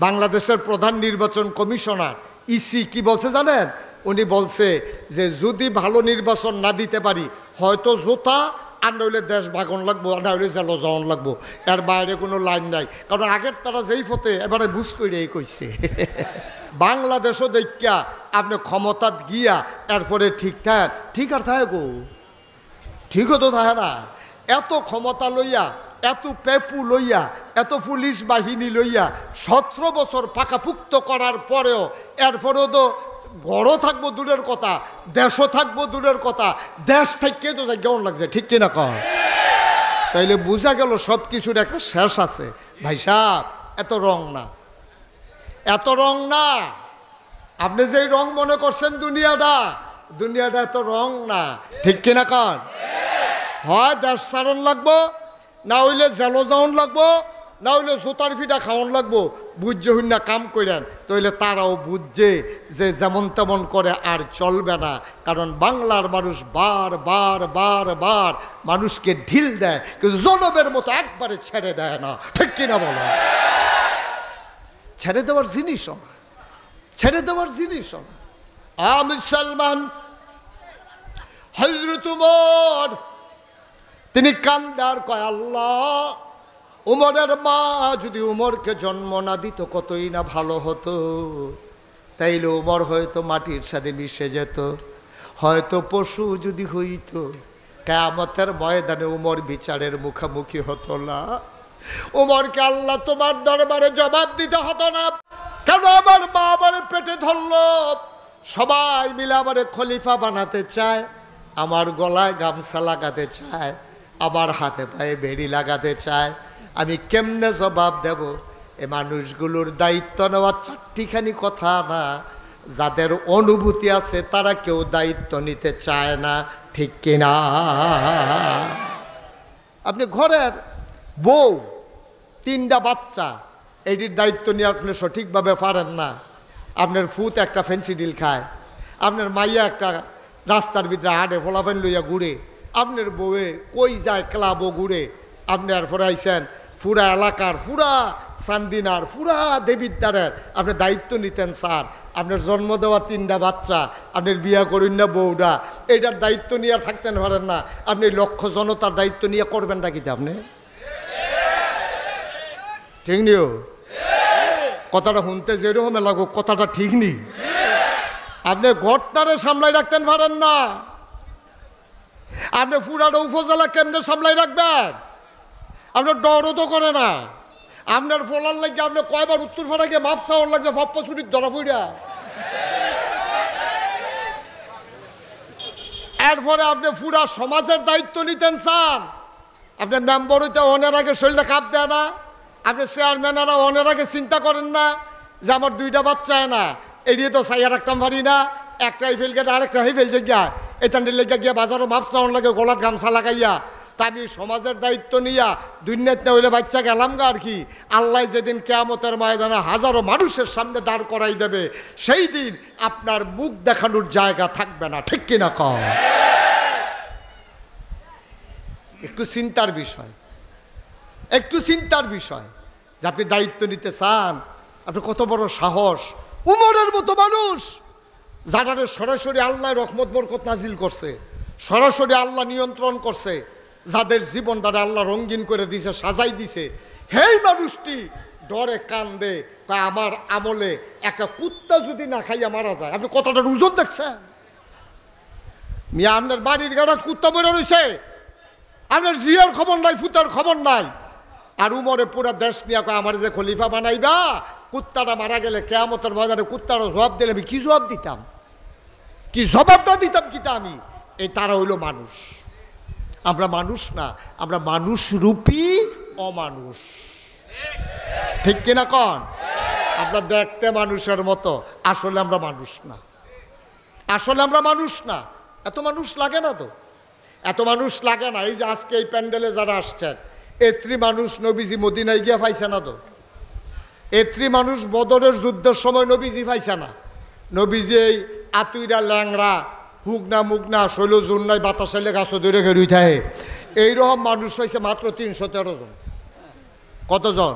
বাংলাদেশের প্রধান নির্বাচন কমিশনার ইসি কি বলছে জানেন? উনি বলছে যে যদি ভালো নির্বাচন না দিতে পারি হয়তো জোতা আর নইলে দেশ ভাগন লাগবো আর নইলে জেলো যাওয়ান লাগবো, এর বাইরে কোনো লাইন নাই। কারণ আগের তারা যেই ফতে এবারে বুঝ করে এই কইছে বাংলাদেশও দেখা আপনি ক্ষমতাত গিয়া এরপরে ঠিক আর থাকে গো, ঠিকও তো থাকে না। এত ক্ষমতা লইয়া, এত পেপু লইয়া, এত পুলিশ বাহিনী লইয়া 17 বছর পাকাপুক্ত করার পরেও এরপরেও তো ঘরও থাকবো দূরের কথা, দেশও থাকবো দূরের কথা, দেশ থেকে তো কেমন লাগছে, ঠিক কিনা কর? তাইলে বোঝা গেল সব কিছুর একটা শেষ আছে। ভাই সাহেব, এত রং না, এত রং না। আপনি যেই রং মনে করছেন দুনিয়াটা এত রং না, ঠিক কিনা কর? হয় দেশ ছাড়ন লাগবো, না হইলে জেলো যাওন লাগবো, না হইলে জোতার ফিটা খাওয়ান লাগবো। বুঝছে হইনা কাম করেন, তাইলে তারাও বুঝছে যে যেমন তেমন করে আর চলবে না। কারণ বাংলার মানুষ বার বার বার বার মানুষকে ঢিল দেয়, কিন্তু জনবের মতো একবারে ছেড়ে দেয় না, ঠিক কিনা বলো? ছেড়ে দেওয়ার জিনিসও না, ছেড়ে দেওয়ার জিনিসও না। মুসলমান হযরত উমর তিনি কান্দার কয়, আল্লাহ, উমরের মা যদি উমরকে জন্ম না দিত কতই না ভালো হতো। তাইলে উমর হয়তো মাটির সাথে মিশে যেত, হয়তো পশু যদি হইতো, কিয়ামতের ময়দানে উমর বিচারের মুখোমুখি হতো না। উমরকে আল্লাহ তোমার দরবারে জবাব দিতে হতো না। কেন আমার মা আমার পেটে ধরলো? সবাই মিলে আমারে খলিফা বানাতে চায়, আমার গলায় গামছা লাগাতে চায়, আমার হাতে পায়ে বেড়ি লাগাতে চায়। আমি কেমনে জবাব দেব? এ মানুষগুলোর দায়িত্ব নেওয়া চারটিখানি কথা না। যাদের অনুভূতি আছে তারা কেউ দায়িত্ব নিতে চায় না, ঠিক কিনা? আপনি ঘরের বউ, 3টা বাচ্চা, এইটির দায়িত্ব নিয়ে আপনি সঠিকভাবে পারেন না। আপনার ফুত একটা ফেন্সিডিল খায়, আপনার মাইয়া একটা রাস্তার ভিতরে হাঁটে ফলাফেন লইয়া ঘুরে, আপনার বউয়ে কই যায় ক্লাবও ঘুরে। আপনি আর ফরাইছেন পুরা এলাকার, পুরা চান্দিনার, পুরা দেবিদ্বারের আপনি দায়িত্ব নিতেন স্যার। আপনার জন্ম দেওয়া 3টা বাচ্চা, আপনার বিয়া করুন না বউটা, এটার দায়িত্ব নিয়ে থাকতেন পারেন না। আপনি লক্ষ জনতার দায়িত্ব নিয়ে করবেন না কিন্তু আপনি, ঠিক নিও? কথাটা শুনতে যেরকম লাগো, কথাটা ঠিক নেই। আপনি ঘরটারে সামলাই রাখতেন পারেন না। আপনি পুরাটা উপজেলা কেমনে সামলাই রাখবেন? আপনার ডরও তো করে না। আপনার ফলার লাগে আপনি কয়বার উত্তর ফাড়া গিয়ে মাপ চাওয়ার লাগছে, ভাপ্পা ছুটির ধরা ফুইরা। এরপরে আপনি পুরা সমাজের দায়িত্ব নিতেন চান। আপনার মেম্বার হইতে অনের আগে শরীরটা কাপ দেয় না। আপনি চেয়ারম্যানেরা অনের আগে চিন্তা করেন না যে আমার 2টা বাচ্চা না, এড়িয়ে তো চাইয়া রাখতাম পারি না, একটা ফেল গেলে আরেকটা ফেলছে গিয়া, এটান্ডির লেগে গিয়া বাজারও মাপ চাওয়ার লাগে, গলার গামছা লাগাইয়া। তা আমি সমাজের দায়িত্ব নিয়া দুনিয়াত না হইলে বাচ্চা গেলাম গা আর কি। আল্লাহ যেদিন কিয়ামতের ময়দানে হাজারো মানুষের সামনে দাঁড় করাই দেবে, সেই দিন আপনার মুখ দেখানোর জায়গা থাকবে না, ঠিক কিনা কও? একটু চিন্তার বিষয়, একটু চিন্তার বিষয় যে আপনি দায়িত্ব নিতে চান। আপনি কত বড় সাহস! উমরের মতো মানুষ, যারা সরাসরি আল্লাহ রহমত বরকত নাজিল করছে, সরাসরি আল্লাহ নিয়ন্ত্রণ করছে, যাদের জীবনটারে আল্লাহ রঙিন করে দিছে, সাজাই দিছে, সেই মানুষটি ডরে কান্দে, আমার আমলে একটা কুত্তা যদি না খাইয়া মারা যায়। আপনি কতটার ওজন দেখছেন? মিয়া, আপনার বাড়ির গাড়াত কুত্তা মরে রয়েছে, আপনার জিয়ার খবর নাই, ফুতার খবর নাই। আর উমরে পুরা দেশ নিয়ে আমার যে খলিফা বানাইবা, কুত্তাটা মারা গেলে কিয়ামতের ময়দানে কুত্তাটা জবাব দিলে আমি কি জবাব দিতাম? কি জবাবটা দিতাম কিতা আমি? এই তারা হইল মানুষ। আমরা মানুষ না, আমরা মানুষ রূপী অমানুষ, ঠিক কিনা কন? আমরা দেখতে মানুষের মতো, আসলে আমরা মানুষ না, আসলে আমরা মানুষ না। এত মানুষ লাগে না তো, এত মানুষ লাগে না। এই যে আজকে এই প্যান্ডেলে যারা আসছেন, এত্রি মানুষ নবীজি মদিনায় গিয়া পাইছে না তো। এত্রি মানুষ বদরের যুদ্ধের সময় নবীজি পাইছে না। নবীজি এই আতুইরা ল্যাংরা হুগনা মুগনা শৈল জুন্নাই বাতাসাইলে গাছও দূরে ঘেরুই থাকে, এইরকম মানুষ পাইছে মাত্র 313 জন। কতজন?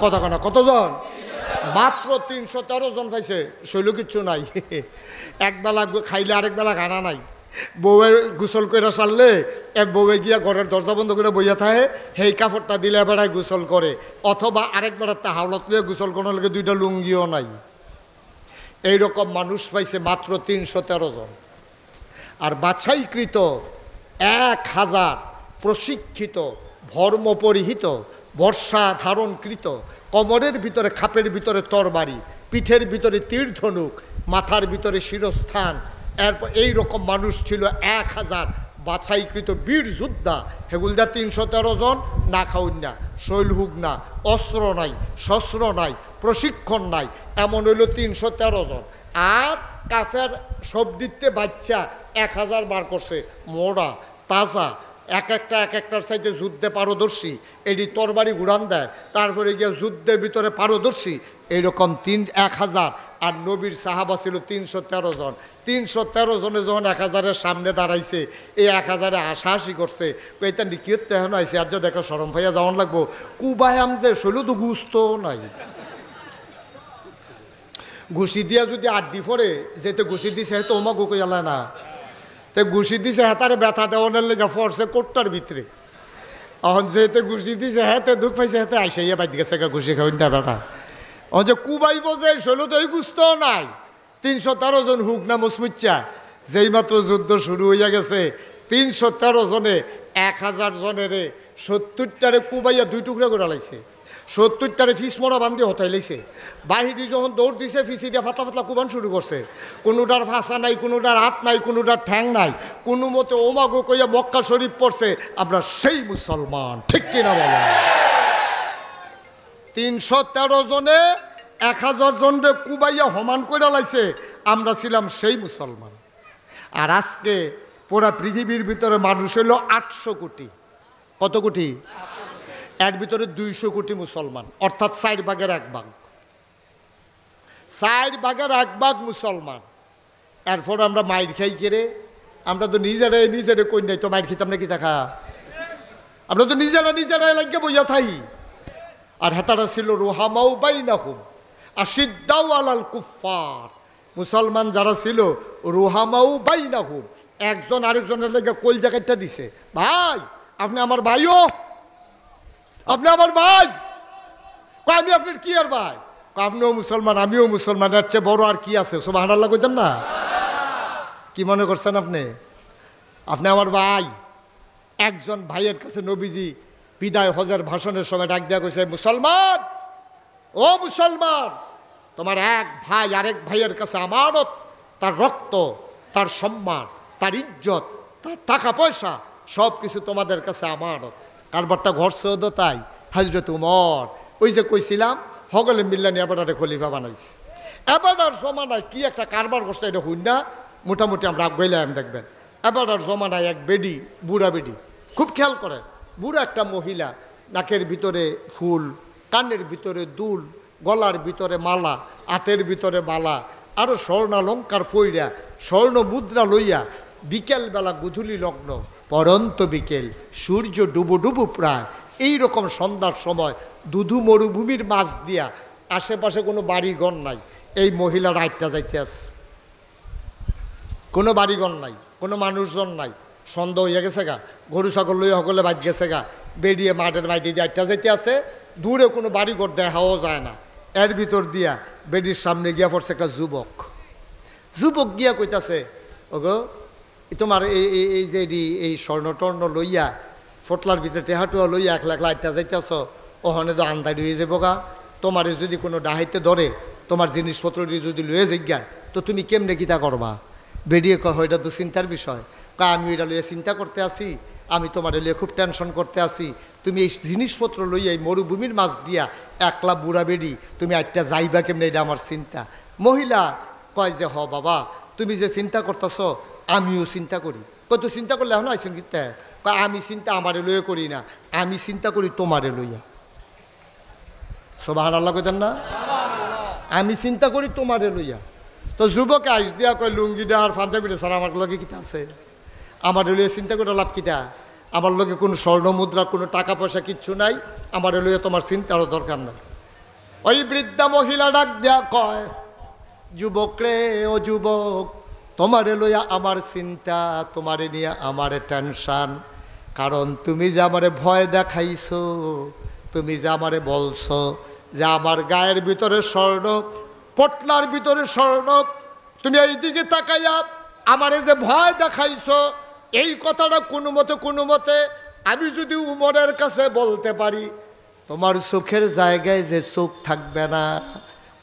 কথা কনা কতজন? মাত্র 313 জন পাইছে। শৈল কিচ্ছু নাই, একবেলা খাইলে আরেক বেলা খানা নাই। বউয়ের গোসল করে সারলে বউয়ে গিয়া ঘরের দরজা বন্ধ করে বইয়া থাকে, সেই কাপড়টা দিলে বেড়ায় গোসল করে, অথবা আরেক বেড়াতে হাওলাত লিয়ে গোসল করার লগে 2টা লুঙ্গিও নাই। এইরকম মানুষ পাইছে মাত্র 313 জন। আর বাছাইকৃত 1000 প্রশিক্ষিত ভর্ম পরিহিত বর্ষা ধারণকৃত, কোমরের ভিতরে খাপের ভিতরে তরবারি, পিঠের ভিতরে তীর ধনুক, মাথার ভিতরে শিরস্থান, এরপর এইরকম মানুষ ছিল 1000 বাছাইকৃত বীর যোদ্ধা। হেগুলদা 313 জন, না খাউন না, শৈল হুক না, অস্ত্র নাই, শস্ত্র নাই, প্রশিক্ষণ নাই, এমন হইল 313 জন। আর কাফের সব দিতে বাচ্চা 1000 বার করছে, মোড়া তাজা, এক একটার সাইডে যুদ্ধে পারদর্শী, এটি তরবারি ঘুরান দেয়, তারপরে গিয়ে যুদ্ধের ভিতরে পারদর্শী, এইরকম 1000। আর নবীর সাহাবা ছিল 313 জন। 313 জনে যখন 1000-এর সামনে দাঁড়াইছে, এই 1000-এ হাসাহাসি করছে, কইতেন কি তেহন আইসে, আর যে দেখো সরম ভাইয়া যাওয়ান লাগবো, কুবায়াম যে শৈল তো গুস্ত নাই। ঘুষি দিয়া যদি আড্ডি পরে যেতে ঘুষি দিছে হয়তো ওমা গো কইলা না, তো ঘুষি দিছে হেতারে ব্যথা দেওয়ানের লেগে ফরছে কোটটার ভিতরে। এখন যেতে ঘুষি দিছে হেতে দুঃখ পাইছে, হেতে আইসাইয়া বাইর গেছে ঘুষি খাওয়াই না বেটা। এখন যে কুবাইব যে শৈল তো এই গুস্ত নাই। 313 জন হুক না মুসমুচ্চা, যেই মাত্র যুদ্ধ শুরু হইয়া গেছে, 313 জনে 1000 জনেরে 70টারে কুবাইয়া 2 টুকরা করে লাইছে, 70টারে ফিস মরা বান্ধি হতাই লাইছে। বাহিনী যখন দৌড় দিছে, ফিসি দিয়ে ফাতলা ফাতলা কুবান শুরু করছে। কোনোটার ফাঁসা নাই, কোনোটার হাত নাই, কোনোটার ঠ্যাং নাই, কোনো মতে ওমাগো কইয়া মক্কা শরীফ পড়ছে। আমরা সেই মুসলমান, ঠিক কিনা বলেন? 313 জনে 1000 জনরে কুবাইয়া হমান করে লাইছে, আমরা ছিলাম সেই মুসলমান। আর আজকে পুরা পৃথিবীর ভিতরে মানুষ হইল 800 কোটি। কত কোটি? এর ভিতরে 200 কোটি মুসলমান, অর্থাৎ 4 ভাগের 1 ভাগ। 4 ভাগের 1 ভাগ মুসলমান। এরপর আমরা মাইর খাই কেড়ে, আমরা তো নিজেরে কই নাই তো মাইর খেতাম না কি দেখা, আমরা তো নিজেরা লাগে বইয়া থাই। আর হেতারা ছিল রুহামাউ বাইনাহুম আশিদ্দাউ আলাল কুফফার। মুসলমান যারা ছিল রুহামাউ বাইনাহুম, একজন আরেকজনের লেগে কোল জ্যাকেটটা দিছে, ভাই আপনি আমার ভাইও, আপনি আমার ভাই। আমি আপনার কি আর ভাই? আপনিও মুসলমান আমিও মুসলমান, এর চেয়ে বড় আর কি আছে? সুবহানাল্লাহ কইতেন না? কি মনে করছেন আপনি? আপনি আমার ভাই। একজন ভাইয়ের কাছে নবীজি বিদায় হজের ভাষণের সময় ডাক দেয়া কইছে, মুসলমান, ও মুসলমান, তোমার এক ভাই আরেক ভাইয়ের কাছে আমানত, তার রক্ত, তার সম্মান, তার ইজ্জত, তার টাকা পয়সা সব কিছু তোমাদের কাছে আমানত। কারবারটা ঘরছে তো তাই হযরত উমর, ওই যে কইছিলাম হগলে মিল্লা নিয়ে এবারে খলিফা বানাইছে। এবারের জমানায় কি একটা কারবার করছে এটা হইন না, মোটামুটি আমরা গইলাম দেখবেন। এবারের জমানায় এক বেডি, বুড়া বেডি, খুব খেয়াল করে, বুড়া একটা মহিলা, নাকের ভিতরে ফুল, কানের ভিতরে দুল, গলার ভিতরে মালা, হাতের ভিতরে মালা, আরও স্বর্ণালঙ্কার পইরা, স্বর্ণ মুদ্রা লইয়া, বিকেলবেলা গুধুলি লগ্ন, পরন্ত বিকেল, সূর্য ডুবু ডুবু প্রায়, এইরকম সন্ধ্যার সময় দুধু মরুভূমির মাছ দিয়া, আশেপাশে কোনো বাড়িঘর নাই, এই মহিলার আটটা যাইতে আছে, কোনো বাড়িঘর নাই, কোনো মানুষজন নাই, সন্ধ্যা হইয়া গেছে গা, গরু ছাগল লইয়া সকলে বাজ গেছে গা, বেরিয়ে মাঠের মাইতে দিয়ে আটটা যাইতে আছে, দূরে কোনো বাড়িঘর দেখাও যায় না। এর ভিতর দিয়া বেডির সামনে গিয়া পড়ছে একটা যুবক। যুবক গিয়া কইতাছে, ওগো তোমার এই যে এই স্বর্ণটর্ণ লইয়া, ফটলার ভিতরে টেহাটুয়া লইয়া 1 লাখ আটটা যাইতেছ, ওখানে তো আন্দারি হয়ে যাবো গা, তোমার যদি কোনো ডাহাইতে ধরে, তোমার জিনিসপত্র যদি লইয়া জিজ্ঞায়, তো তুমি কেমনে কিতা করবা? বেরিয়ে কয়, এটা তো চিন্তার বিষয়। আমি এটা লইয়া চিন্তা করতে আসি, আমি তোমার লইয়া খুব টেনশন করতে আসি, তুমি এই জিনিসপত্র লইয়া এই মরুভূমির মাছ দিয়া একলা বুড়া বেডি, তুমি একটা যাইবা কেমনে, এটা আমার চিন্তা। মহিলা কয় যে, হ বাবা, তুমি যে চিন্তা করতেছ আমিও চিন্তা করি। কত চিন্তা করলে এখন আইসেন কিতা? কয় আমি চিন্তা আমারে লইয়া করি না, আমি চিন্তা করি তোমারে লইয়া। সুবহানাল্লাহ কইতেন না? আমি চিন্তা করি তোমারে লইয়া। তো যুবকে আইস দিয়া কয়, লুঙ্গিটা আর পাঞ্জাবিটা স্যার আমার লগে কিতা আছে? আমার লইয়া চিন্তা করে লাভ কিতা? আমার লগে কোনো স্বর্ণ মুদ্রা, কোনো টাকা পয়সা কিচ্ছু নাই, আমার লইয়া তোমার চিন্তারও দরকার নাই। ওই বৃদ্ধা মহিলা ডাক দেয়া কয়, যুবক রে, ও যুবক, তোমারে লইয়া আমার চিন্তা, তোমারে নিয়ে আমার টেনশন। কারণ তুমি যে আমারে ভয় দেখাইছো, তুমি যে আমারে বলছো যে আমার গায়ের ভিতরে স্বর্ণ, পটলার ভিতরে স্বর্ণ, তুমি এই দিকে তাকাইয়া আমারে যে ভয় দেখাইছো, এই কথাটা কোনো মতে আমি যদি উমরের কাছে বলতে পারি, তোমার চোখের জায়গায় যে চোখ থাকবে না,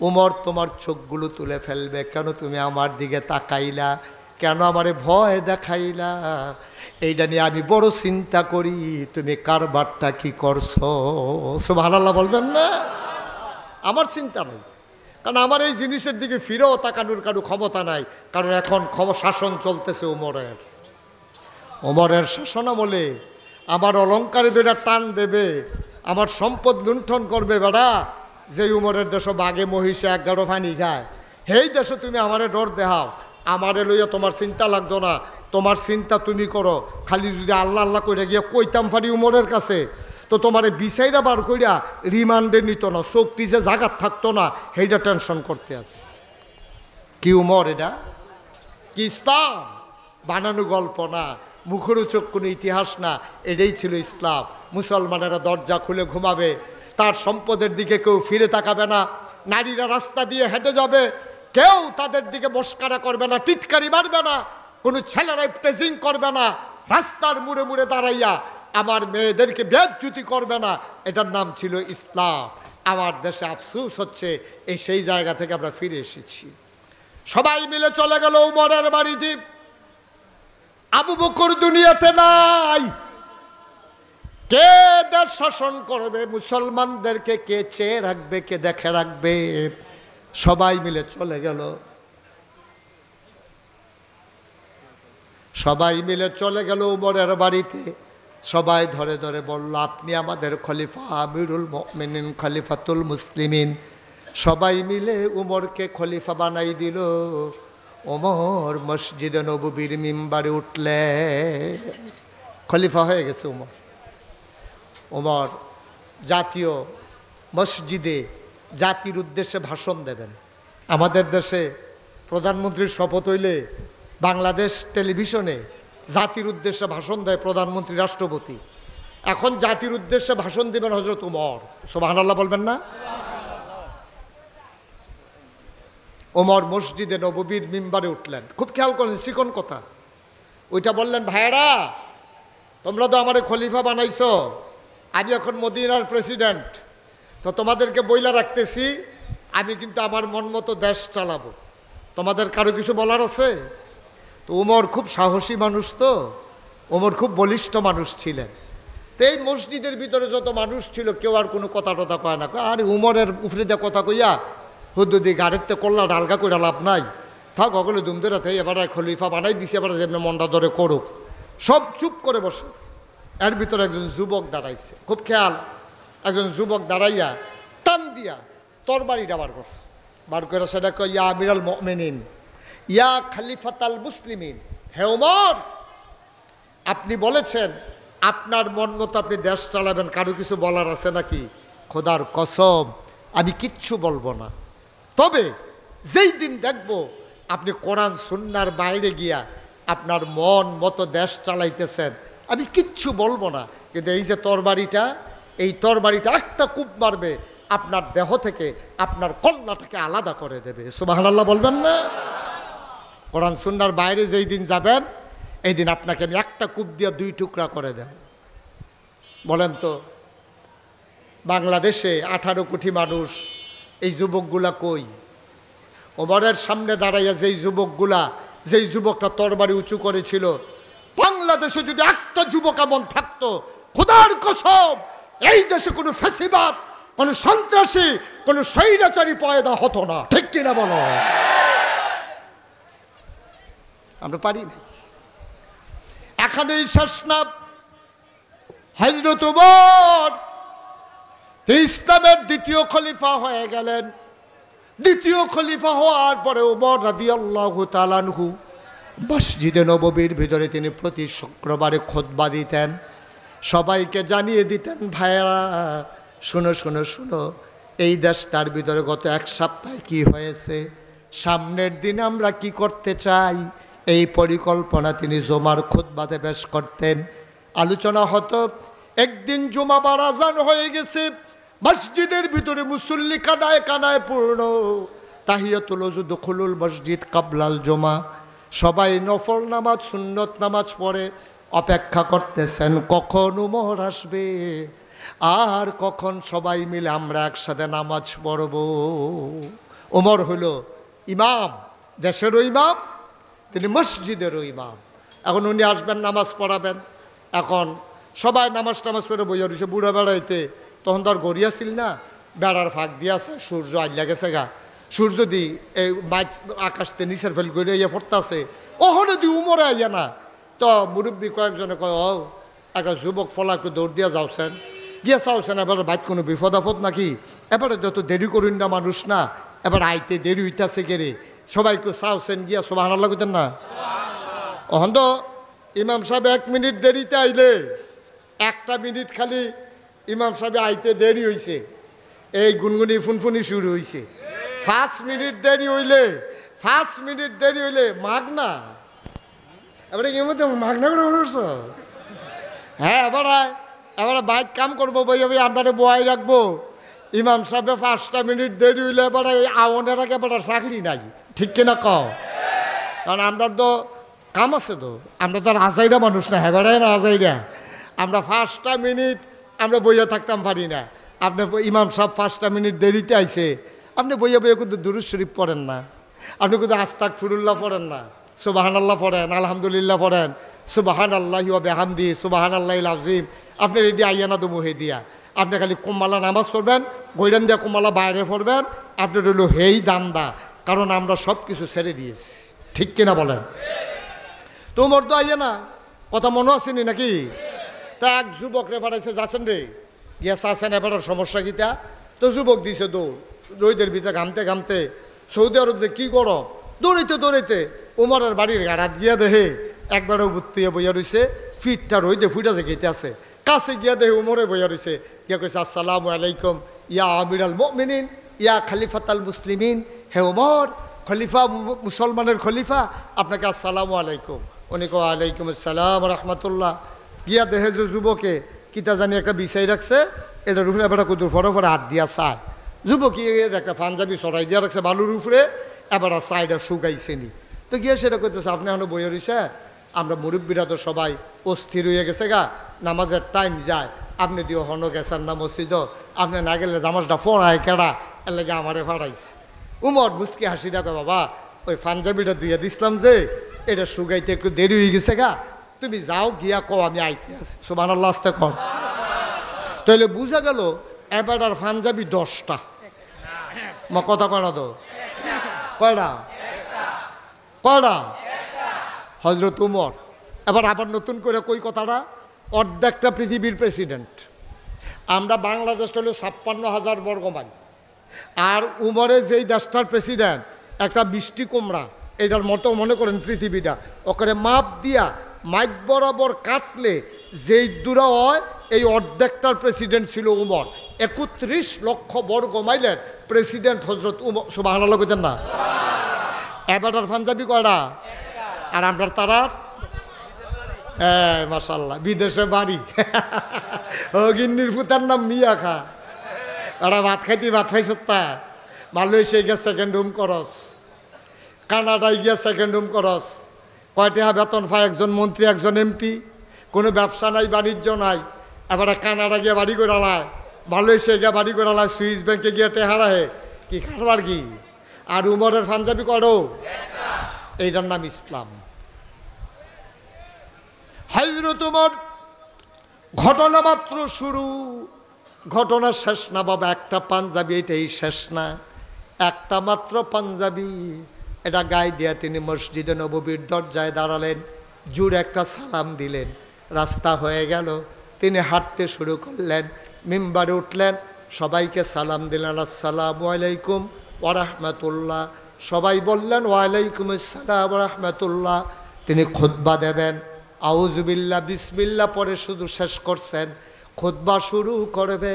উমর তোমার চোখগুলো তুলে ফেলবে। কেন তুমি আমার দিকে তাকাইলা, কেন আমারে ভয় দেখাইলা? এইটা নিয়ে আমি বড় চিন্তা করি, তুমি কারবারটা কি করছো। সুবহানাল্লাহ বলবেন না? আমার চিন্তা নেই, কারণ আমার এই জিনিসের দিকে ফিরেও তাকানোর কারো ক্ষমতা নাই, কারণ এখন শাসন চলতেছে ওমরের শাসন আমলে আমার অলঙ্কারে দুইটা টান দেবে, আমার সম্পদ লুণ্ঠন করবে। বেড়া, যে উমরের দেশ বাঘে মহিষে 11 পানি খায়, সেই দেশে তুমি আমারে ডর দেখাও। আমারে লইয়া তোমার চিন্তা লাগতো না, তোমার চিন্তা তুমি করো। খালি যদি আল্লাহ আল্লাহ করে গিয়ে কইতাম পারি উমরের কাছে, তো তোমারে বিচাইরা বার কইরা রিমান্ডে নিত না, চোখটি যে জাগাত থাকতো না, সেইটা টেনশন করতে আছে। কি উমর এটা? কি ইসলাম? বানানো গল্প না, মুখরোচক কোনো ইতিহাস না, এটাই ছিল ইসলাম। মুসলমানেরা দরজা খুলে ঘুমাবে, তার সম্পদের দিকে কেউ ফিরে তাকাবে না, নারীরা রাস্তা দিয়ে হেঁটে যাবে, কেউ তাদের দিকে মস্কারা করবে না, টিটকারি মারবে না, কোনো ছেলেরা প্রেজিং করবে না, রাস্তার মুড়ে মুড়ে দাঁড়াইয়া আমার মেয়েদেরকে বেজ্জতি করবে না। এটার নাম ছিল ইসলাম। আমার দেশে আফসোস হচ্ছে, এই সেই জায়গা থেকে আমরা ফিরে এসেছি। সবাই মিলে চলে গেল উমরের বাড়িতে। আবু বকর দুনিয়াতে নাই। কে দেশ শাসন করবে? মুসলমানদেরকে কে চেয়ে রাখবে, কে দেখে রাখবে? সবাই মিলে চলে গেল। সবাই মিলে চলে গেল উমরের বাড়িতে। সবাই ধরে ধরে বলল, আপনি আমাদের খলিফা, আমিরুল মুমিনিন, খলিফাতুল মুসলিমিন। সবাই মিলে উমরকে খলিফা বানাই দিল। ওমর মসজিদে নববীর মিম্বারে উঠলে, খলিফা হয়ে গেছে উমর। ওমর জাতীয় মসজিদে জাতির উদ্দেশ্যে ভাষণ দেবেন। আমাদের দেশে প্রধানমন্ত্রীর শপথ হইলে বাংলাদেশ টেলিভিশনে জাতির উদ্দেশ্যে ভাষণ দেয় প্রধানমন্ত্রী, রাষ্ট্রপতি। এখন জাতির উদ্দেশ্যে ভাষণ দেবেন হযরত ওমর। সুবহানাল্লাহ বলবেন না? ওমর মসজিদে নববীর মিম্বারে উঠলেন। খুব খেয়াল করেন, চিকন কথা। ওইটা বললেন, ভাইয়েরা, তোমরা তো আমারে খলিফা বানাইছো, আমি এখন মদিনার প্রেসিডেন্ট, তো তোমাদেরকে বইলা রাখতেছি, আমি কিন্তু আমার মন মতো দেশ চালাবো। তোমাদের কারো কিছু বলার আছে? তো ওমর খুব সাহসী মানুষ, তো ওমর খুব বলিষ্ঠ মানুষ ছিলেন। তো এই মসজিদের ভিতরে যত মানুষ ছিল, কেউ আর কোনো কথা টথা কয় না। আর উমরের উপরে দিয়ে কথা কইয়া হুদ্দুদি গাড়িতে করলা ডালগা করে লাভ নাই, থাক অগলে দুমদের থেকে এবার খলিফা বানাই দিছে, এবার যেমনি মনটা ধরে করুক। সব চুপ করে বসে। এর ভিতরে একজন যুবক দাঁড়াইছে, খুব খেয়াল। একজন যুবক দাঁড়াইয়া টান দিয়া তরবারিটা বার করছে। বার করে সেটা কয়, ইয়া আমিরুল মুমিনিন, ইয়া খলিফাতাল মুসলিমিন। হে ওমর, আপনি বলেছেন আপনার মন মতো আপনি দেশ চালাবেন, কারো কিছু বলার আছে নাকি? খোদার কসম, আমি কিচ্ছু বলবো না। তবে যেই দিন দেখব আপনি কোরআন সুন্নাহর বাইরে গিয়া আপনার মন মতো দেশ চালাইতেছেন, আমি কিচ্ছু বলবো না। কিন্তু এই যে তরবারিটা, এই তরবারিটা একটা কূপ মারবে, আপনার দেহ থেকে আপনার কল্যাটাকে আলাদা করে দেবে। সুবহানাল্লাহ বলবেন না? কোরআন সুন্নাহর বাইরে যেই দিন যাবেন, এই দিন আপনাকে আমি একটা কূপ দিয়ে 2 টুকরা করে দেব। বলেন তো, বাংলাদেশে 18 কোটি মানুষ, এই যুবকগুলা কই? ওমরের সামনে দাঁড়াইয়া যেই যুবকটা তরবারি উঁচু করেছিল, বাংলাদেশে যদি একটা যুবক এমন থাকতো, খোদার কসম এই দেশে কোনো ফ্যাসিবাদ, কোনো সন্ত্রাসী, কোনো স্বৈরাচারী পয়দা হতো না। ঠিক কিনা বলো? আমরা পারি না। এখানেই শেষ না। হযরত ওমর ইসলামের দ্বিতীয় খলিফা হয়ে গেলেন। দ্বিতীয় খলিফা হওয়ার পরে ওমর রাদিয়াল্লাহু তাআলা আনহু মসজিদে নববীর ভিতরে তিনি প্রতি শুক্রবারে খুতবা দিতেন। সবাইকে জানিয়ে দিতেন, ভাইয়েরা শুনো শুনো শুনো, এই দেশটার ভিতরে গত এক সপ্তাহে কি হয়েছে, সামনের দিনে আমরা কি করতে চাই, এই পরিকল্পনা তিনি জুমার খুতবাতে পেশ করতেন। আলোচনা হতো। একদিন জুমাবার আজান হয়ে গেছে, মসজিদের ভিতরে মুসল্লি কানায় কানায় পূর্ণ, তাহিয়াতুল ওযু দুখুলুল মসজিদ কাবলাল জুমা, সবাই নফল নামাজ সুন্নত নামাজ পড়ে অপেক্ষা করতেছেন কখন উমর আসবে আর কখন সবাই মিলে আমরা একসাথে নামাজ পড়ব। উমর হলো ইমাম, দেশেরও ইমাম, তিনি মসজিদেরও ইমাম। এখন উনি আসবেন নামাজ পড়াবেন। এখন সবাই নামাজ টামাজ পড়ে বইয়া রয়েছে বুড়া বেড়াইতে। তখন তো আর গড়িয়াছিল না, বেড়ার ফাঁক দিয়েছে, সূর্য আইলা গেছে গা, সূর্য দি এই মাইক আকাশতে নিচের ফেল করে ইয়ে পড়তেছে, ওহনে দি উমরে আইয়া না। তো মুরব্বী কয়েকজনে কয়, ও একটা যুবক ফলাকে দৌড় দিয়া যাওছেন, গিয়া চাওছেন এবার বাইক কোনো বিপদ আপদ নাকি, এবারে যত দেরি করুন না মানুষ না, এবার আইতে দেরি হইতেছে কেড়ে, সবাইকে চাওছেন গিয়া সুবহানাল্লাহ কইতেন না। ওহন তো ইমাম সাহেব 1 মিনিট দেরিতে আইলে, 1টা মিনিট খালি ইমাম সাহেব আইতে দেরি হইছে, এই গুনগুনি ফুনফুনি শুরু হইছে। 5 মিনিট দেরি হইলে, 5 মিনিট দেরি হইলে মাগনা, এবারে কি মতো মাগনা করে বলছ। হ্যাঁ এবারে বাইক কাম করবো বই আপনারে বয়াই রাখবো। ইমাম সাহেব 5টা মিনিট দেরি হইলে এবারে আওনের আগে এবার চাকরি নাই, ঠিক কিনা কও? কারণ আমরা তো কাম আছে, তো আমরা তো রাজাইরা মানুষ না, হ্যাঁ না রাজাইরা, আমরা 5টা মিনিট আমরা বইয়া থাকতাম পারি না। আপনি ইমাম সাহেব 5টা মিনিট দেরিতে আইছে, আপনি বইয়া বইয়া কিন্তু দুরূদ শরীফ পড়েন না, আপনি কিন্তু আস্তাগফিরুল্লাহ পড়েন না, সুবহানাল্লাহ পড়েন, আলহামদুলিল্লাহ পড়েন, সুবহানাল্লাহি ওয়া বিহামদিহি সুবহানাল্লাহিল আযীম, আপনি রেডি আইয়া না তো মুহে দিয়া, আপনি খালি কুম্মালা নামাজ পড়বেন, গৈরান দিয়া কুম্মালা বাইরে পড়বেন, আপনার হলো হেই দান্দা। কারণ আমরা সব কিছু ছেড়ে দিয়েছি, ঠিক কিনা বলেন? তোমার তো আইয়া না, কথা মনে আসেনি নাকি? তা এক যুবক রে পাঠাইছে, যাচ্ছেন রে গিয়া চাচ্ছেন এবার সমস্যা গীতা, তো যুবক দিছে দৌড়, রোদের ভিতরে ঘামতে ঘামতে, সৌদি আরব যে কি গরম, দৌড়াইতে দৌড়াইতে উমরের বাড়ির গাড়াত গিয়া দেহে একবারও বুত্তিয়ে বইয়া রয়েছে, ফিটটা রইদে ফুটা যে গেতে আছে, কাছে গিয়া দেহে উমরে বইয়া রয়েছে, গিয়া কইছে আসসালামু আলাইকুম ইয়া আমিরাল মুমিনিন ইয়া খলিফাতাল মুসলিমিন, হে উমর, খলিফা, মুসলমানের খলিফা, আপনাকে আসসালামু আলাইকুম। উনি কো আলাইকুম আসসালাম রহমতুল্লাহ। গিয়া দেহে যে যুবকে কিতা জানি একটা বিষয় রাখছে, এটার উপরে এবার কুদুর ফটো ফটো হাত দিয়া চায়, যুবকী একটা পাঞ্জাবি সরাই দিয়া রাখছে বালুর উপরে, এবার চাইটা শুকাইছে নি। তো গিয়ে সেটা করতেছে, আপনি এখনো বইয়ে রয়েছে, আমরা মুরব্বীরা তো সবাই অস্থির হয়ে গেছে গা, নামাজের টাইম যায়, আপনি দিও হন গেছেন না মসজিদ, আপনি না গেলে নামাজটা পড়ায় কেডা, এর লেগে আমারে ফাড়াইছে। উমর মুসকি হাসি দেখো, বাবা ওই পাঞ্জাবিটা দিয়ে দিছিলাম যে এটা শুকাইতে একটু দেরি হয়ে গেছে গা, তুমি যাও গিয়া কও আমি আইতে আছি, সুবহানাল্লাহ আসতে কম। তাহলে বুঝা গেল এবার আর পাঞ্জাবি 10টা, মা কথা কয় না তো, কয়টা কয়টা? হজরত উমর। এবার আবার নতুন করে কই কথাটা, অর্ধেকটা পৃথিবীর প্রেসিডেন্ট, আমরা বাংলাদেশ হলো 56,000 বর্গ মাইল, আর উমরে যেই দেশটার প্রেসিডেন্ট একটা মিষ্টি কুমড়া, এটার মতো মনে করেন পৃথিবীটা, ওখানে মাপ দিয়া মাইক বরাবর কাটলে যেই দূরা হয়, এই অর্ধেকটার প্রেসিডেন্ট ছিল উমর। 31 লক্ষ বর্গ মাইলের প্রেসিডেন্ট হজরত উমর, সুবহানাল্লাহ কইতেন না? এবারটার পাঞ্জাবি কয়টা? আর আমরা তারার মাশাআল্লাহ বিদেশে বাড়ি, ও গিন্নির পুতার নাম মিয়া খা, ওরা ভাত খাইতে ভাত খাইছ, তা মালয়েশিয়া গিয়া 2nd রুম করস, কানাডায় গিয়া 2nd রুম করস, কয়টা বেতন পায় একজন মন্ত্রী একজন এমপি, কোনো ব্যবসা নাই বাণিজ্য নাই, এবারে কানাডা গিয়া বাড়ি করে লায়, মালয়েশিয়া গিয়া বাড়ি করে লায়, সুইস ব্যাংকে গিয়া টেহারাহে, কি খাবার কি? আর উমরের পাঞ্জাবি করো, এইটার নাম ইসলাম। হযরত উমর ঘটনা মাত্র শুরু, ঘটনা শেষ না বাবা, একটা পাঞ্জাবি, এটাই শেষ না, একটা মাত্র পাঞ্জাবি, এটা গায়ে দিয়া তিনি মসজিদে নববীর দরজায় দাঁড়ালেন, জুড়ে একটা সালাম দিলেন, রাস্তা হয়ে গেল, তিনি হাঁটতে শুরু করলেন, মিম্বারে উঠলেন, সবাইকে সালাম দিলেন, আসসালামু আলাইকুম ওয়া রাহমাতুল্লাহ, সবাই বললেন ওয়ালাইকুম আসসালাম ওয়া রাহমাতুল্লাহ। তিনি খুতবা দেবেন, আউযুবিল্লাহ বিসমিল্লাহ পরে শুধু শেষ করছেন, খুতবা শুরু করবে,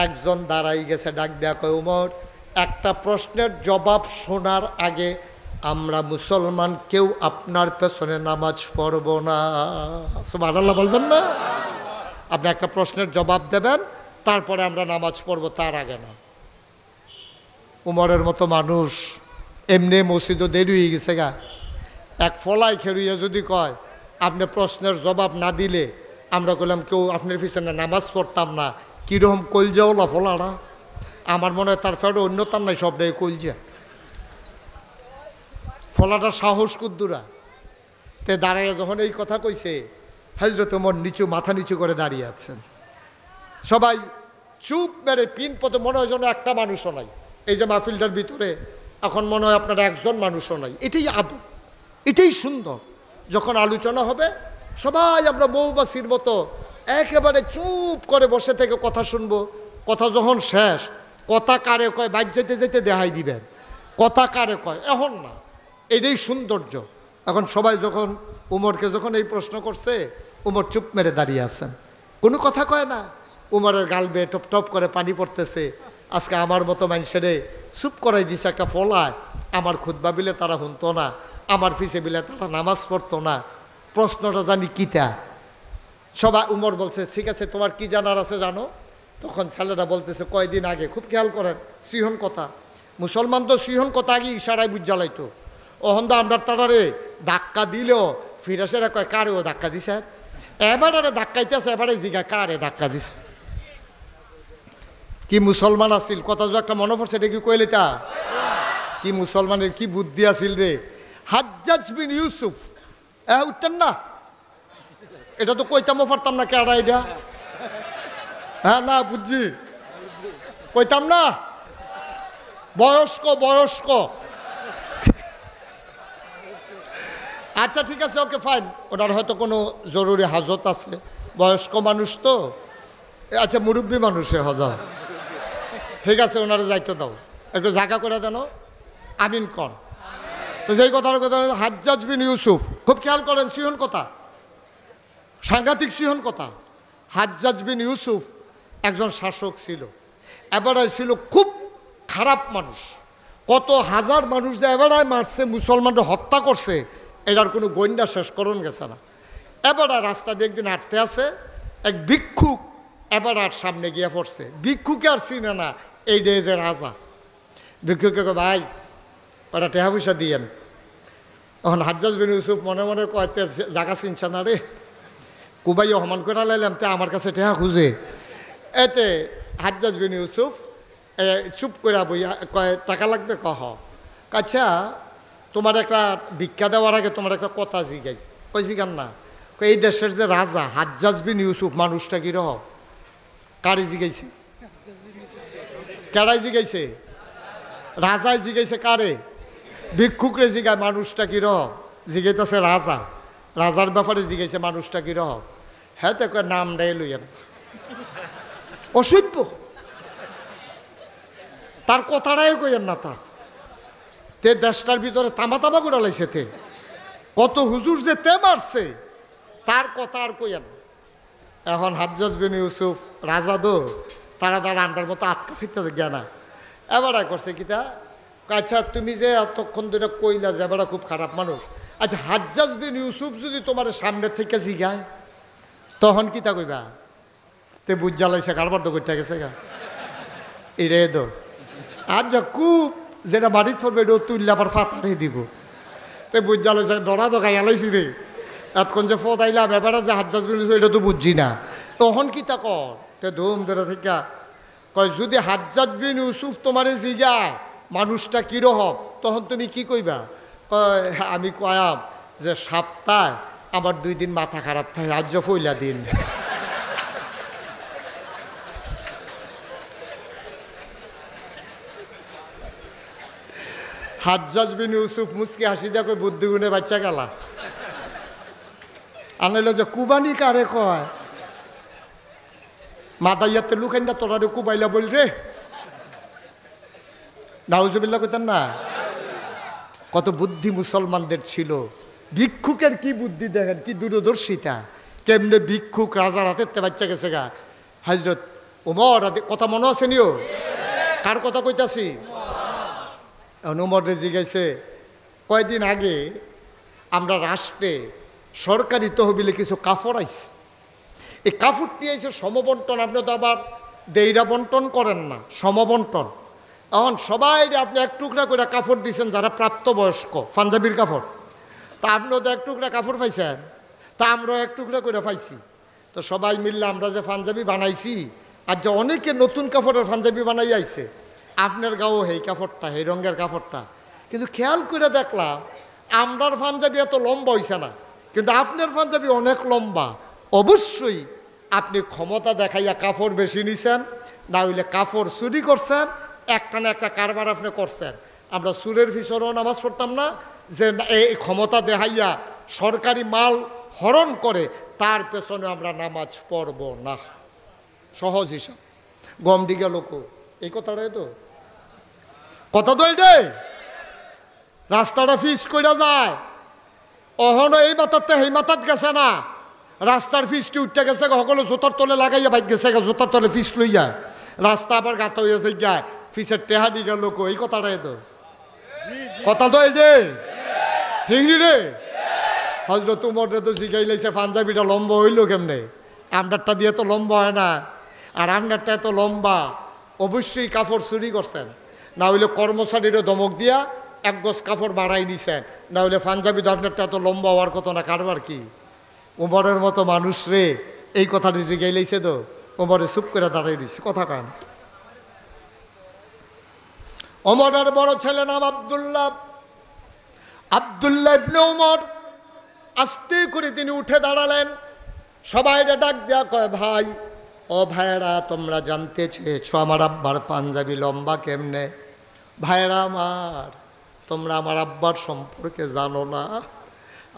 একজন দাঁড়াই গেছে, ডাক দেয়া কয়, উমর, একটা প্রশ্নের জবাব শোনার আগে আমরা মুসলমান কেউ আপনার পেছনে নামাজ পড়ব না। সুবহানাল্লাহ বলবেন না? আপনি একটা প্রশ্নের জবাব দেবেন, তারপরে আমরা নামাজ পড়ব, তার আগে না। উমরের মতো মানুষ এমনি মসজিদও দেরি হয়ে গেছে গা, এক ফলাই খেরুইয়া যদি কয় আপনি প্রশ্নের জবাব না দিলে আমরা কইলাম কেউ আপনার পিছনে নামাজ পড়তাম না, কীরকম কলজাওলা ফলাটা। আমার মনে হয় তার ফেরো অন্যতাম নাই, সবটাই কলজা। ফলাটা সাহস কুদ্দুরা তে দাঁড়াইয়া যখন এই কথা কইছে, হযরত ওমর নিচু মাথা নিচু করে দাঁড়িয়ে আছেন। সবাই চুপ মেরে পিন পথে, মনে হয় যেন একটা মানুষও নাই এই যে মাহফিলটার ভিতরে। এখন মনে হয় আপনারা একজন মানুষও নাই। এটাই আদব, এটাই সুন্দর। যখন আলোচনা হবে সবাই আমরা মৌমাছির মতো একেবারে চুপ করে বসে থেকে কথা শুনবো। কথা যখন শেষ, কথা কারে কয় বাইর যেতে যেতে দেখাই দিবেন, কথা কারে কয় এখন না। এটাই সৌন্দর্য। এখন সবাই যখন উমরকে যখন এই প্রশ্ন করছে, উমর চুপ মেরে দাঁড়িয়ে আছেন, কোনো কথা কয় না। উমরের গাল বেয়ে টপ টপ করে পানি পড়তেছে। আজকে আমার মতো মানুষেরে চুপ করাই দিছে একটা ফলায়। আমার খুতবা বিলে তারা শুনতো না, আমার পিছে বিলে তারা নামাজ পড়তো না। প্রশ্নটা জানি কিতা। সবাই উমর বলছে, ঠিক আছে তোমার কি জানার আছে জানো। তখন ছেলেরা বলতেছে, কয়দিন আগে, খুব খেয়াল করেন সিহন কথা, মুসলমান তো সিহন কথা আগে ইশারায় বুঝ জ্বালাইতো। অহন্দা আমরা তারারে ধাক্কা দিলেও ফিরাসেরা কয় কারে ও ধাক্কা দিছে, এবারে ধাক্কাইতেছে, এবারে জিগা কারে ধাক্কা দিছে। কি মুসলমান আসিল, কথা যে একটা মনে পড়ছে, এটা কি কইলে তা কি মুসলমানের কি বুদ্ধি আসিল রে। হাজ্জাজ বিন ইউসুফ, উঠতেন না, এটা তো কইতামও পারতাম না কেডা এটা। হ্যাঁ না বুঝছি, কইতাম না, বয়স্ক বয়স্ক। আচ্ছা ঠিক আছে, ওকে ফাইন, ওনার হয়তো কোনো জরুরি হাজত আছে, বয়স্ক মানুষ তো। আচ্ছা মুরব্বী মানুষে হজা, ঠিক আছে ওনারা যাইতে দাও, একটু জায়গা করে দেন, আমিন কন। তো যেই কথার কথা, হাজ্জাজ বিন ইউসুফ, খুব খেয়াল করেন সিহন কথা, সাংঘাতিক সিহন কথা। হাজ্জাজ বিন ইউসুফ একজন শাসক ছিল, এবারে ছিল খুব খারাপ মানুষ। কত হাজার মানুষ যে এবারে মারছে, মুসলমানরা হত্যা করছে, এটার কোনো গন্ডা শেষ করণ গেছে না। এবারে রাস্তা দিয়ে একদিন হাঁটতে আছে, এক ভিক্ষুক এবারে আর সামনে গিয়ে পড়ছে। ভিক্ষুকে আর চিনে না, এই ডে যে রাজা। ভিক্ষুকে ভাই ওটা টেহা পয়সা দিয়েন। তখন হাজ্জাজ বিন ইউসুফ মনে মনে কয়তে জায়গা চিনছে না রে, কুবাই হমান করে লাইলাম তে আমার কাছে টেহা খুঁজে। এতে হাজ্জাজ বিন ইউসুফ চুপ করে বই কয় টাকা লাগবে, কহ। আচ্ছা তোমার একটা ভিক্ষা দেওয়ার আগে তোমার একটা কথা জিগাই। কই জিগান না, এই দেশের যে রাজা হাজ্জাজ বিন ইউসুফ, মানুষটা কি রহ? কারে জিগাইছে? কেডাই জিগাইছে? রাজায় জিগাইছে কারে? ভিক্ষুকরে জিগায় মানুষটা কি রহ? জিগাইতেছে রাজা, রাজার ব্যাপারে জিগাইছে মানুষটা কি রহ? হ্যাঁ তো নাম দেয় লইয়েন, অসভ্য, তার কথাটাই কইয়েন না। তে দেশটার ভিতরে তামা তামা করে লাইছে, তে কত হুজুর যে তে মারছে, তার কথা আর কইয়েন। এখন হাজ্জাজ বিন ইউসুফ রাজা দো, তারা আন্ডার মতো আটকা ফিরতেছে জ্ঞানা। এবারে করছে কিতা, আচ্ছা তুমি যে এতক্ষণ ধরে কইলা যে এবারে খুব খারাপ মানুষ, আচ্ছা হাজ্জাজ বিন ইউসুফ যদি তোমার সামনে থেকে জিগায় তখন কিতা কইবা? তে বুঝ জ্বালাইছে, কারবার তো করতে গেছে গা এরে দো। আর যা খুব যেটা বাড়ি থাকবে এটা তুললে আবার ফাতারে দিব। তে বুঝ জ্বালাইছে, ডরা তো গাইয়ালাইছি রে, এতক্ষণ যে ফত আইলাম, এবারে যে হাজ্জাজ বিন ইউসুফ এটা তো বুঝছি না, তখন কিতা কর? তে ধুম ধরে থেকে কয়, যদি হাজ্জাজ বিন ইউসুফ তোমারে জিগায় মানুষটা কিরকম, তখন তুমি কি কইবা? কয় আমি কয়াম যে সপ্তাহে আমার 2 দিন মাথা খারাপ থাকে, আজ পয়লা দিন। হাজ্জাজ বিন ইউসুফ মুসকি হাসি দেখো, বুদ্ধি গুণে বাচ্চা গেলা। আনলো যে কুবানি কারে কয়, মাদাইয়াতে লুকাইন্দা তোরা কুবাইলা বল রে, নাউজুবিল্লাহ কইতেন না। কত বুদ্ধি মুসলমানদের ছিল। ভিক্ষুকের কি বুদ্ধি দেখেন, কি দূরদর্শিতা, কেমনে ভিক্ষুক রাজার হাতে বাচ্চা গেছে গা। হযরত উমর কথা মনে আছে নিও? কার কথা কইতাছি? উমর রে জিজ্ঞাসে, কয়দিন আগে আমরা রাষ্ট্রে সরকারি তহবিলে কিছু কাপড় আইছে, এই কাপড়টি আইছে সমবন্টন, আপনি তো আবার দেইরা বন্টন করেন না, সমবন্টন। এখন সবাই আপনি এক টুকরা করে কাপড় দিয়েছেন যারা প্রাপ্তবয়স্ক, পাঞ্জাবির কাপড়। তা আপনিও তো এক টুকরা কাপড় পাইছেন, তা আমরাও এক টুকরা করে পাইছি। তো সবাই মিললে আমরা যে পাঞ্জাবি বানাইছি, আর যে অনেকে নতুন কাপড়ের পাঞ্জাবি বানাই আইছে, আপনার গাঁও এই কাপড়টা, এই রঙের কাপড়টা। কিন্তু খেয়াল করে দেখলাম আমরার পাঞ্জাবি এত লম্বা হইছে না, কিন্তু আপনার পাঞ্জাবি অনেক লম্বা। অবশ্যই আপনি ক্ষমতা দেখাইয়া কাপড় বেশি নিছেন, না হইলে কাপড় চুরি করছেন, একটা না একটা কারবার আপনি করছেন। আমরা সুরের পিছনেও নামাজ পড়তাম না যে এই ক্ষমতা দেখাইয়া সরকারি মাল হরণ করে তার পেছনে আমরা নামাজ পড়ব না। সহজ হিসাব। গম দিকে লোক এই কথাটাই তো কথা তো এইটাই। রাস্তাটা ফিস করে যায়, অহন এই মাথাতে সেই মাথাত গেছে না, রাস্তার ফিসটি উঠতে গেছে, সকলে জোতার তলে লাগাইয়া বাইক গেছে, জোতার তলে ফিস লইয়া রাস্তা আবার গাত হয়েছে গায়, ফিসের টেহা দিকে লোক এই কথাটাই তো কথা তো এই রে হিংড়ি রে। হজরত উমরে তো শিখাই লাইছে পাঞ্জাবিটা লম্বা হইল কেমনে, আমদারটা দিয়ে তো লম্বা হয় না, আর আমদারটা এত লম্বা। অবশ্যই কাপড় চুরি করছেন, না হইলে কর্মচারীরও ধমক দিয়া এক গজ কাপড় বাড়াই নিছেন, না হইলে পাঞ্জাবি আপনারটা এত লম্বা হওয়ার কথা না। কারবার কি উমরের মতো মানুষ রে এই কথাটি জিগাই লাইছে তো উমরে চুপ করে দাঁড়াই দিচ্ছে, কথা কান। ওমরের বড় ছেলে নাম আব্দুল্লাহ, আব্দুল্লাহ ইবনে উমর। আস্তে করে তিনি উঠে দাঁড়ালেন, সবাই ডাক দেয়া কয়, ভাই ও ভাইয়েরা, তোমরা জানতে চেয়েছো আমার আব্বার পাঞ্জাবি লম্বা কেমনে। ভাইয়েরা আমার, তোমরা আমার আব্বার সম্পর্কে জানো না।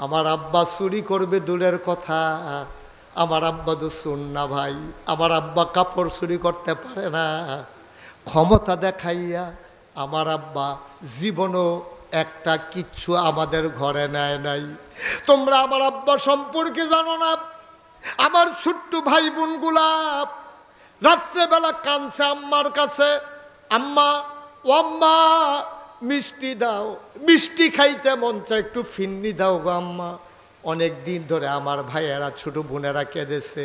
আমার আব্বা চুরি করবে দূরের কথা, আমার আব্বা তো শুন না ভাই, আমার আব্বা কাপড় চুরি করতে পারে না। ক্ষমতা দেখাইয়া আমার আব্বা জীবনও একটা কিচ্ছু আমাদের ঘরে নেয় নাই। তোমরা আমার আব্বা সম্পর্কে জানো না। আমার ছোট্ট ভাই বোনগুলা রাত্রেবেলা কানছে আম্মার কাছে, আম্মা ও আম্মা মিষ্টি দাও, মিষ্টি খাইতে মন চায়, একটু ফিন্নি দাও গো আম্মা। অনেক দিন ধরে আমার ভাইয়েরা ছোট বোনেরা কেঁদেছে,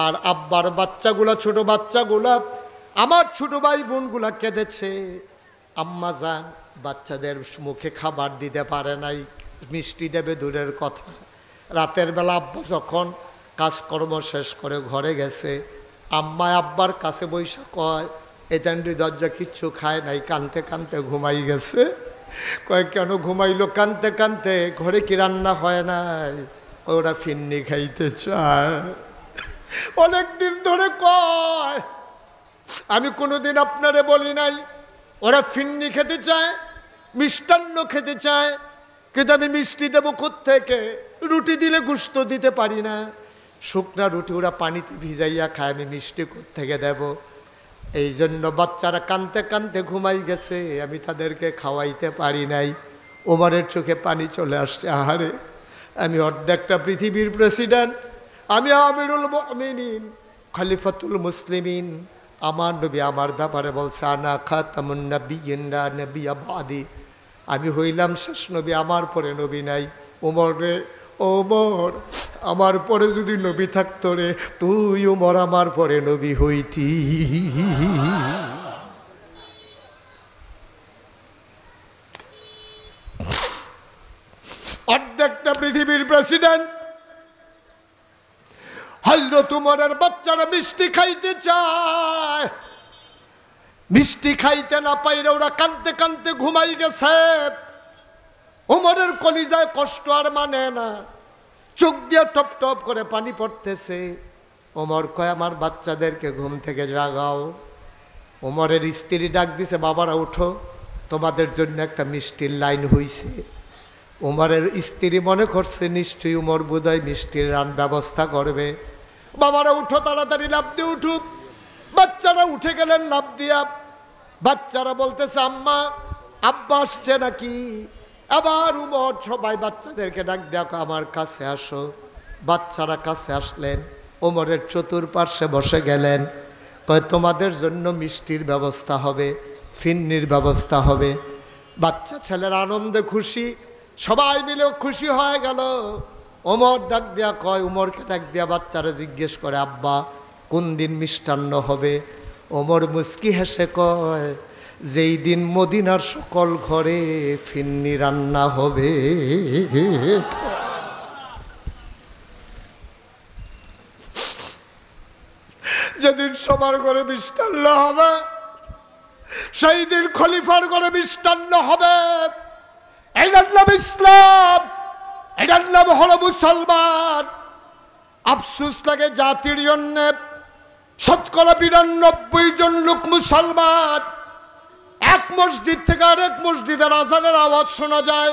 আর আব্বার বাচ্চাগুলা, ছোট বাচ্চাগুলা, আমার ছোট ভাই বোনগুলা কেঁদেছে। আম্মা যান বাচ্চাদের মুখে খাবার দিতে পারে নাই, মিষ্টি দেবে দূরের কথা। রাতের বেলা আব্বা যখন কাজকর্ম শেষ করে ঘরে গেছে, আম্মা আব্বার কাছে বৈশা কয়, এতান্ডি দরজা কিচ্ছু খায় নাই, কানতে কানতে ঘুমাই গেছে। কয় কেন ঘুমাইলো? কানতে কানতে, ঘরে কি রান্না হয় নাই, ওরা ফিন্নি খাইতে চায়। অনেক দিন ধরে কয়, আমি কোনোদিন আপনারে বলি নাই ওরা ফিন্নি খেতে চায়, মিষ্টান্ন খেতে চায়, কিন্তু আমি মিষ্টি দেবো কোত্থেকে? রুটি দিলে গুস্ত দিতে পারি না, শুকনা রুটি ওরা পানিতে ভিজাইয়া খায়, আমি মিষ্টি কোত্থেকে দেব? এই জন্য বাচ্চারা কানতে কানতে ঘুমাই গেছে, আমি তাদেরকে খাওয়াইতে পারি নাই। ওমরের চোখে পানি চলে আসছে, আহারে আমি অর্ধেকটা পৃথিবীর প্রেসিডেন্ট, আমি আমিরুল মুমিনিন, খলিফাতুল মুসলিমিন, আমার নবী আমার ব্যাপারে বলছে আনা খাতামুন নাবিয়্যিন লা নাবিয়্যা বাদি, আমি হইলাম শেষ নবী, আমার পরে নবী নাই। ওমর রে ওমর, আমার পরে যদি নবী থাকতো রে, তুই ওমর আমার পরে নবী হইতি। অর্ধেকটা পৃথিবীর প্রেসিডেন্ট। হযরত উমরের বাচ্চারা মিষ্টি খাইতে চায়, মিষ্টি খাইতে না পাইলে ওরা কাঁদতে কাঁদতে ঘুমাই গেছে। ওমরের কলিজায় কষ্ট আর মানে না, চোখ দিয়ে টপ টপ করে পানি পড়তেছে। ওমর কয় আমার বাচ্চাদেরকে ঘুম থেকে জাগাও। ওমরের স্ত্রী ডাক দিছে, বাবারা উঠো, তোমাদের জন্য একটা মিষ্টির লাইন হইছে। ওমরের স্ত্রী মনে করছে নিশ্চয়ই উমর বোধহয় মিষ্টির ব্যবস্থা করবে। বাবারা উঠো, তাড়াতাড়ি লাফ দিয়ে উঠুক। বাচ্চারা উঠে গেলেন লাফ দিয়া। বাচ্চারা বলতেছে আম্মা আব্বা আসছে নাকি? আবার উমর সবাই বাচ্চাদেরকে ডাক দেখো আমার কাছে আসো। বাচ্চারা কাছে আসলেন, ওমরের চতুর্পার্শ্বে বসে গেলেন। কয় তোমাদের জন্য মিষ্টির ব্যবস্থা হবে, ফিন্নির ব্যবস্থা হবে। বাচ্চা ছেলের আনন্দে খুশি, সবাই মিলে খুশি হয়ে গেল। ওমর ডাক দিয়া কয়, উমরকে ডাক দিয়া বাচ্চারা জিজ্ঞেস করে, আব্বা কোন দিন মিষ্টান্ন হবে? ওমর মুস্কি হেসে কয়, যেই দিন মদিনার সকল ঘরে ফিন্নি রান্না হবে। যেদিন সবার ঘরে মিষ্টান্ন হবে, সেই দিন খলিফার ঘরে মিষ্টান্ন হবে। এটার নাম ইসলাম, এটার নাম হলো মুসলমান। আফসোস লাগে জাতির জন্য, ৯৯ জন লোক মুসলমান। এক মসজিদ থেকে আরেক মসজিদের আজানের আওয়াজ শোনা যায়।